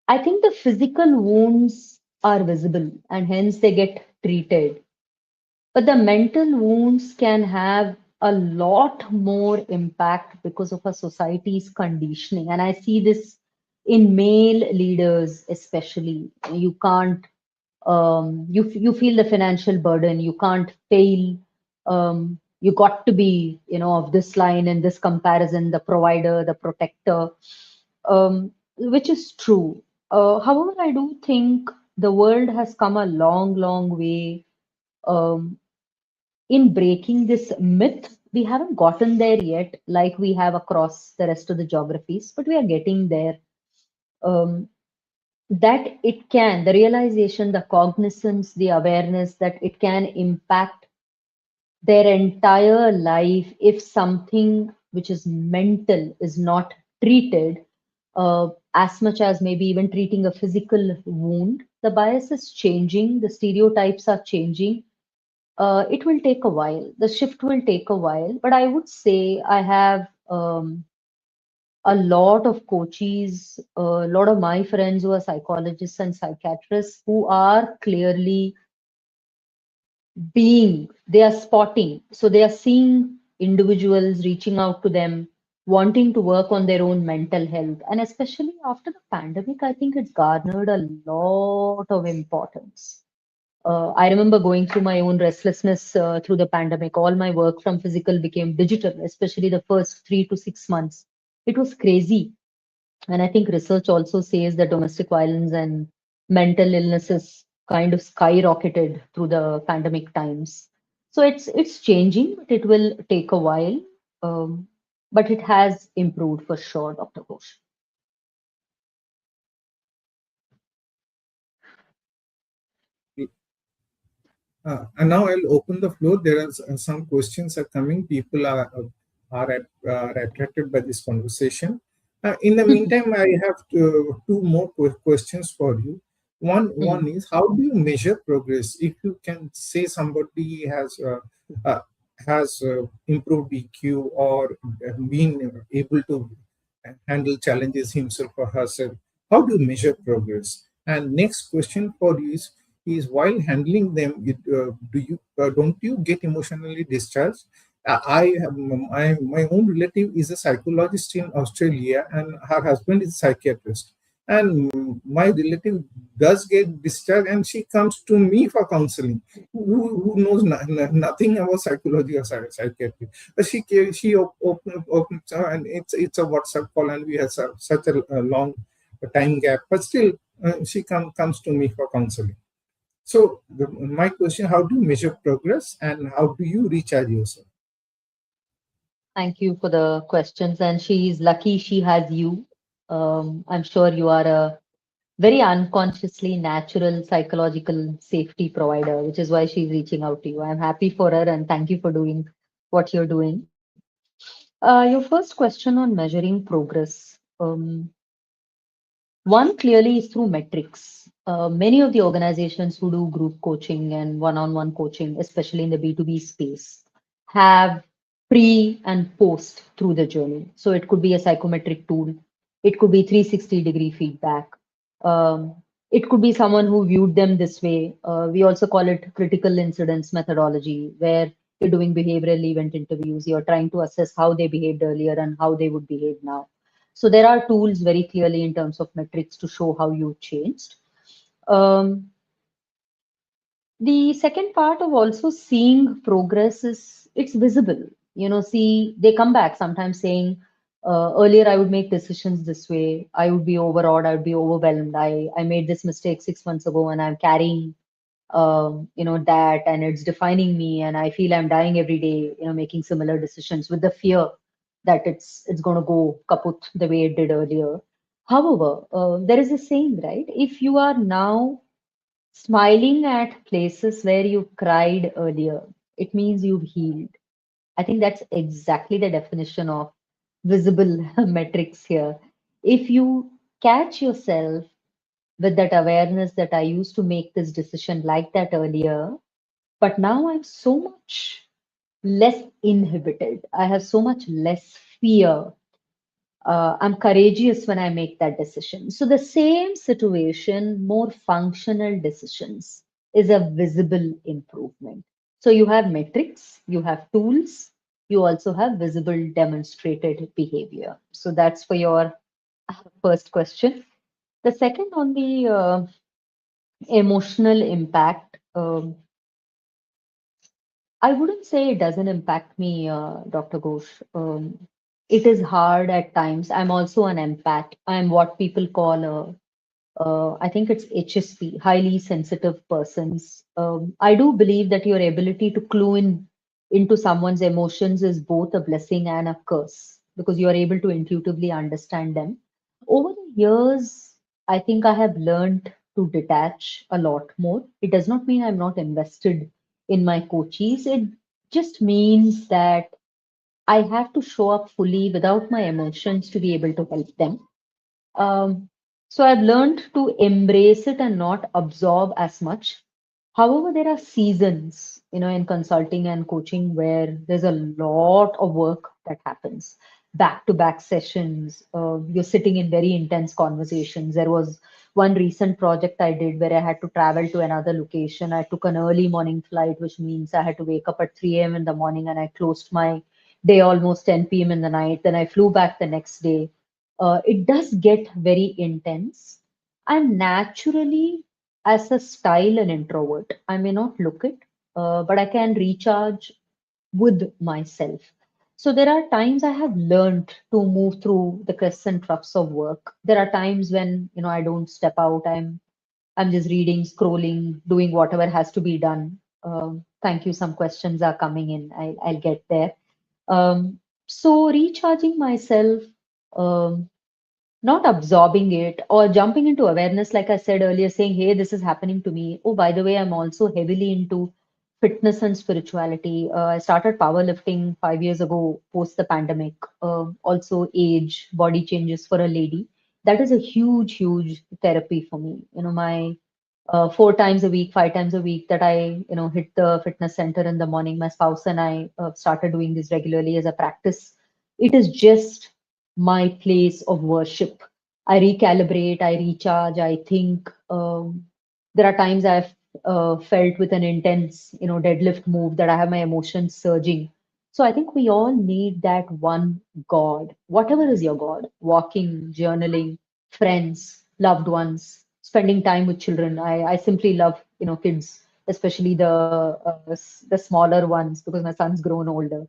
I think the physical wounds are visible and hence they get treated. But the mental wounds can have a lot more impact because of a society's conditioning. And I see this in male leaders, especially. You can't, you feel the financial burden, you can't fail. You got to be, of this line in this comparison, the provider, the protector, which is true. However, I do think the world has come a long, long way um, in breaking this myth. We haven't gotten there yet, like we have across the rest of the geographies, but we are getting there. Um, that it can, the realization, the cognizance, the awareness that it can impact their entire life if something which is mental is not treated as much as maybe even treating a physical wound. The bias is changing, the stereotypes are changing. It will take a while. The shift will take a while, but I would say I have a lot of coaches, a lot of my friends who are psychologists and psychiatrists who are clearly they are spotting. So they are seeing individuals reaching out to them, wanting to work on their own mental health. And especially after the pandemic, I think it's garnered a lot of importance. I remember going through my own restlessness through the pandemic. All my work from physical became digital, especially the first 3 to 6 months. It was crazy. And I think research also says that domestic violence and mental illnesses kind of skyrocketed through the pandemic times. So it's changing, but it will take a while. Um, but it has improved for sure, Dr. Ghosh. And now I'll open the floor. There are some questions are coming. People are attracted by this conversation. In the meantime, I have two more questions for you. One Hmm. is, how do you measure progress? If you can say somebody has improved EQ or been able to handle challenges himself or herself, how do you measure progress? And next question for you is while handling them, don't you get emotionally discharged? I have my own relative is a psychologist in Australia, and her husband is a psychiatrist. And my relative does get discharged, and she comes to me for counseling. Who knows nothing about psychology or psychiatry? But she opens and it's a WhatsApp call, and we have such a long time gap. But still, she comes to me for counseling. So my question: how do you measure progress, and how do you recharge yourself? Thank you for the questions. And she's lucky she has you. I'm sure you are a very unconsciously natural psychological safety provider, which is why she's reaching out to you. I'm happy for her and thank you for doing what you're doing. Your first question on measuring progress. One clearly is through metrics. Many of the organizations who do group coaching and one-on-one coaching, especially in the B2B space, have pre and post through the journey. So it could be a psychometric tool. It could be 360-degree feedback. Um, it could be someone who viewed them this way. We also call it critical incidence methodology, where you're doing behavioral event interviews. You're trying to assess how they behaved earlier and how they would behave now. So there are tools very clearly in terms of metrics to show how you changed. Um, the second part of also seeing progress is it's visible. See, they come back sometimes saying, earlier I would make decisions this way. I would be overawed. I would be overwhelmed. I made this mistake 6 months ago and I'm carrying, that and it's defining me. And I feel I'm dying every day, making similar decisions with the fear that it's going to go kaput the way it did earlier. However, there is a saying, right? If you are now smiling at places where you cried earlier, it means you've healed. I think that's exactly the definition of visible metrics here. If you catch yourself with that awareness that I used to make this decision like that earlier, but now I'm so much less inhibited. I have so much less fear. I'm courageous when I make that decision. So the same situation, more functional decisions is a visible improvement. So you have metrics, you have tools, you also have visible demonstrated behavior. So that's for your first question. The second on the emotional impact, I wouldn't say it doesn't impact me, Dr. Ghosh. It is hard at times. I'm also an empath. I'm what people call I think it's HSP, highly sensitive persons. I do believe that your ability to clue in into someone's emotions is both a blessing and a curse because you are able to intuitively understand them. Over the years, I think I have learned to detach a lot more. It does not mean I'm not invested in my coaches. It just means that I have to show up fully without my emotions to be able to help them. So I've learned to embrace it and not absorb as much. However, there are seasons, in consulting and coaching where there's a lot of work that happens, back-to-back sessions. You're sitting in very intense conversations. There was one recent project I did where I had to travel to another location. I took an early morning flight, which means I had to wake up at 3 a.m. in the morning, and I closed my day almost 10 p.m. in the night. Then I flew back the next day. It does get very intense. I'm naturally, as a style, an introvert. I may not look it, but I can recharge with myself. So there are times I have learned to move through the crests and troughs of work. There are times when I don't step out. I'm just reading, scrolling, doing whatever has to be done. Thank you. Some questions are coming in. I'll get there. So recharging myself. Um, Not absorbing it or jumping into awareness, like I said earlier, saying, hey, this is happening to me. Oh, by the way, I'm also heavily into fitness and spirituality. I started powerlifting 5 years ago, post the pandemic. Also, age, body changes for a lady. That is a huge, huge therapy for me. My 4 times a week, 5 times a week that I hit the fitness center in the morning. My spouse and I started doing this regularly as a practice. It is just my place of worship. I recalibrate, I recharge, I think. There are times I've felt with an intense deadlift move that I have my emotions surging. So I think we all need that one God, whatever is your God, walking, journaling, friends, loved ones, spending time with children. I simply love kids, especially the smaller ones because my son's grown older.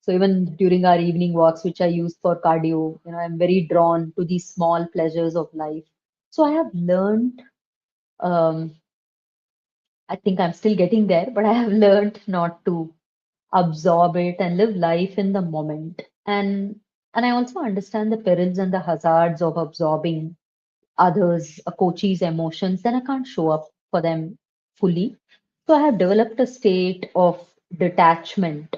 So even during our evening walks, which I use for cardio, I'm very drawn to these small pleasures of life. So I have learned, um, I think I'm still getting there, but I have learned not to absorb it and live life in the moment. And I also understand the perils and the hazards of absorbing others, a coach's emotions, then I can't show up for them fully. So I have developed a state of detachment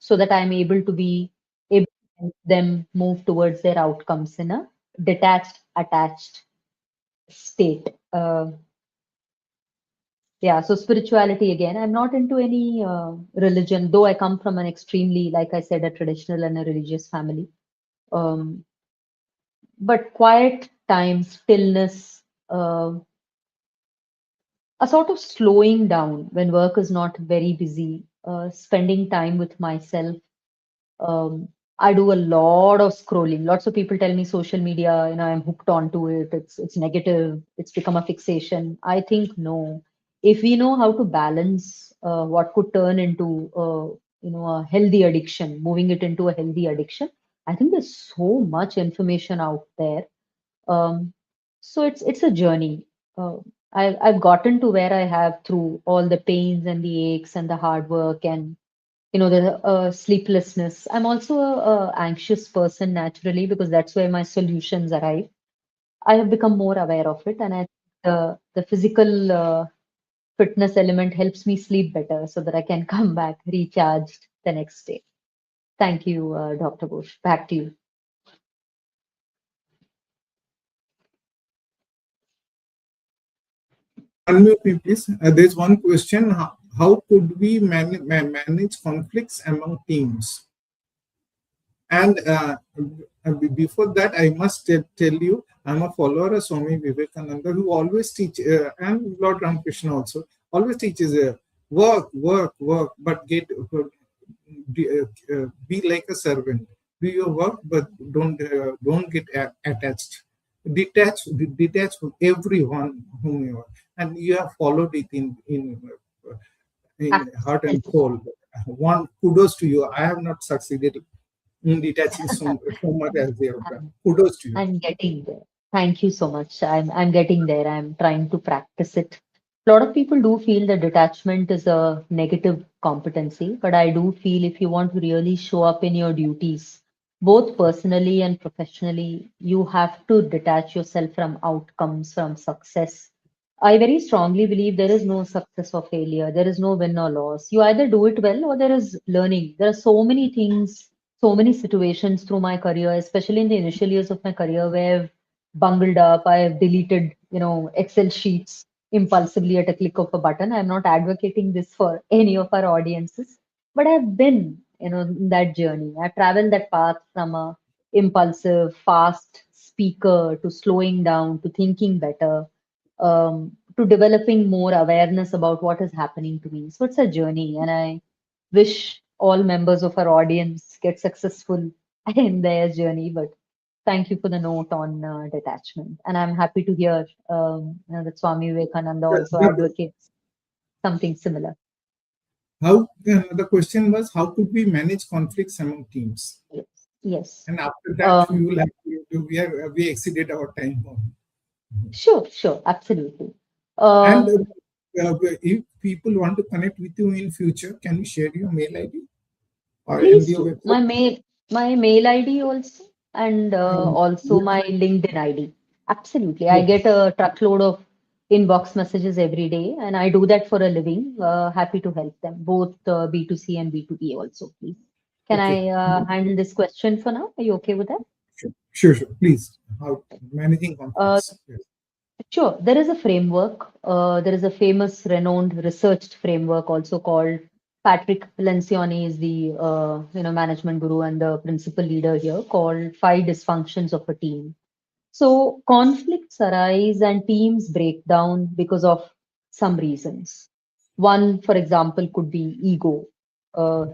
so that I'm able to be able to help them move towards their outcomes in a detached, attached state. Yeah, so spirituality again. I'm not into any religion, though I come from an extremely, like I said, a traditional and a religious family. Um, but quiet time, stillness, a sort of slowing down when work is not very busy, spending time with myself. Um, I do a lot of scrolling. Lots of people tell me social media, I'm hooked onto it. It's negative. It's become a fixation. I think no. If we know how to balance what could turn into a healthy addiction, moving it into a healthy addiction, I think there's so much information out there. um, so it's a journey. Uh, I've gotten to where I have through all the pains and the aches and the hard work and the sleeplessness. I'm also a anxious person naturally because that's where my solutions arrive. I have become more aware of it, and the physical fitness element helps me sleep better so that I can come back recharged the next day. Thank you, Dr. Bush. Back to you. Unmute me, please. There's one question. How could we manage conflicts among teams? And before that, I must tell you, I'm a follower of Swami Vivekananda, who always teach, and Lord Ramakrishna also, always teaches work, work, work, but be like a servant. Do your work, but don't get attached. Detach from everyone whom you are, and you have followed it in heart and Absolutely. soul. One kudos to you. I have not succeeded in detaching so much as they have done. I'm, Kudos to you. I'm getting there. Thank you so much. I'm getting there. I'm trying to practice it. A lot of people do feel that detachment is a negative competency, but I do feel if you want to really show up in your duties, both personally and professionally, you have to detach yourself from outcomes, from success. I very strongly believe there is no success or failure. There is no win or loss. You either do it well or there is learning. There are so many things, so many situations through my career, especially in the initial years of my career, where I've bungled up, I've deleted, Excel sheets impulsively at a click of a button. I'm not advocating this for any of our audiences, but I've been, in that journey. I've traveled that path from a impulsive, fast speaker to slowing down to thinking better, to developing more awareness about what is happening to me. So it's a journey, and I wish all members of our audience get successful in their journey. But thank you for the note on detachment, and I'm happy to hear that Swami Vivekananda Yes, also advocates something similar. how the question was, how could we manage conflicts among teams? Yes, yes. And after that, we Um, will have we exceeded our time. sure, sure, absolutely. And Um, if people want to connect with you in future, can you share your mail ID or Please MBO do. website? My mail ID also, and also my Website? LinkedIn ID. Absolutely. I Yes. get a truckload of inbox messages every day, and I do that for a living. Happy to help them, both B2C and B2B also, please. Can Okay. I handle this question for now? Are you okay with that? Sure. Sure. Sure. Please. How managing Uh, conflicts? Yes. Sure. There is a framework. There is a famous, renowned, researched framework also called Patrick Lencioni is the management guru and the principal leader here, called Five Dysfunctions of a Team. So conflicts arise and teams break down because of some reasons. One, for example, could be ego,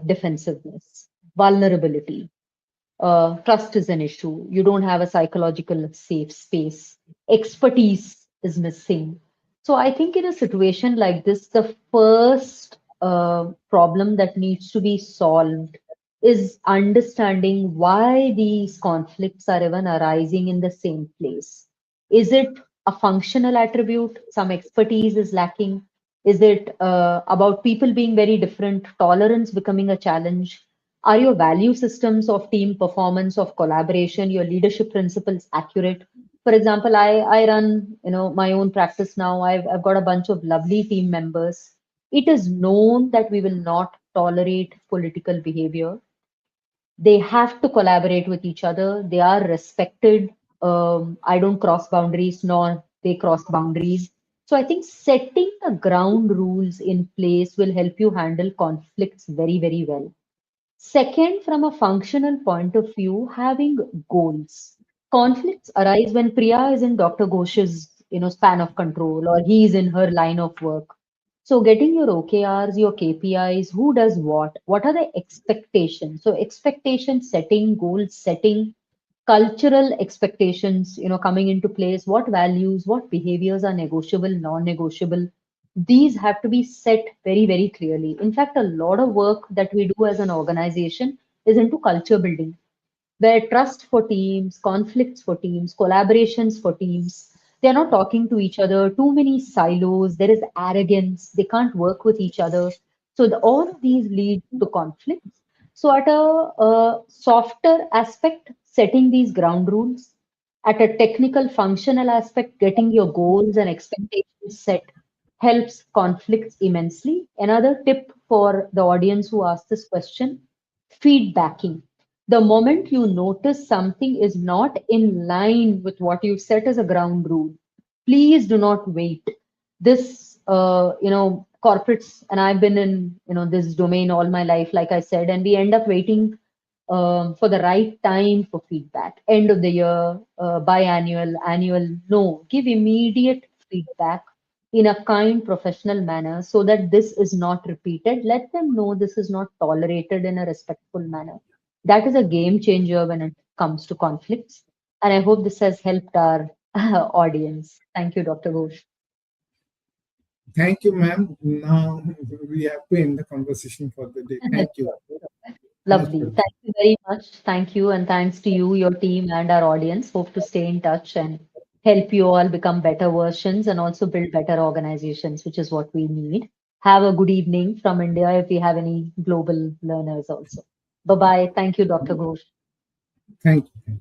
defensiveness, vulnerability, trust is an issue. You don't have a psychological safe space. Expertise is missing. So I think in a situation like this, the first problem that needs to be solved is understanding why these conflicts are even arising in the same place. Is it a functional attribute? Some expertise is lacking. Is it about people being very different, tolerance becoming a challenge? Are your value systems of team performance, of collaboration, your leadership principles accurate? For example, I run, my own practice now. I've got a bunch of lovely team members. It is known that we will not tolerate political behavior. They have to collaborate with each other. They are respected. I don't cross boundaries, nor they cross boundaries. So I think setting the ground rules in place will help you handle conflicts very, very well. Second, from a functional point of view, having goals. Conflicts arise when Priya is in Dr. Ghosh's, span of control, or he is in her line of work. So getting your OKRs, your KPIs, who does what are the expectations? So expectation setting, goal setting, cultural expectations, coming into place, what values, what behaviors are negotiable, non-negotiable. These have to be set very, very clearly. In fact, a lot of work that we do as an organization is into culture building, where trust for teams, conflicts for teams, collaborations for teams, they're not talking to each other, too many silos, there is arrogance, they can't work with each other. So all of these lead to conflicts. So at a softer aspect, setting these ground rules, at a technical functional aspect, getting your goals and expectations set helps conflicts immensely. Another tip for the audience who asked this question, feedbacking. The moment you notice something is not in line with what you've set as a ground rule, please do not wait. This, corporates, and I've been in, this domain all my life, like I said, and we end up waiting for the right time for feedback. End of the year, biannual, annual, no. Give immediate feedback in a kind, professional manner so that this is not repeated. Let them know this is not tolerated in a respectful manner. That is a game changer when it comes to conflicts. And I hope this has helped our audience. Thank you, Dr. Ghosh. Thank you, ma'am. Now we have to end the conversation for the day. Thank you. Most Lovely. welcome. Thank you very much. Thank you. And thanks to you, your team, and our audience. Hope to stay in touch and help you all become better versions and also build better organizations, which is what we need. Have a good evening from India if we have any global learners also. Bye bye. Thank you, Dr. Ghosh. Thank you.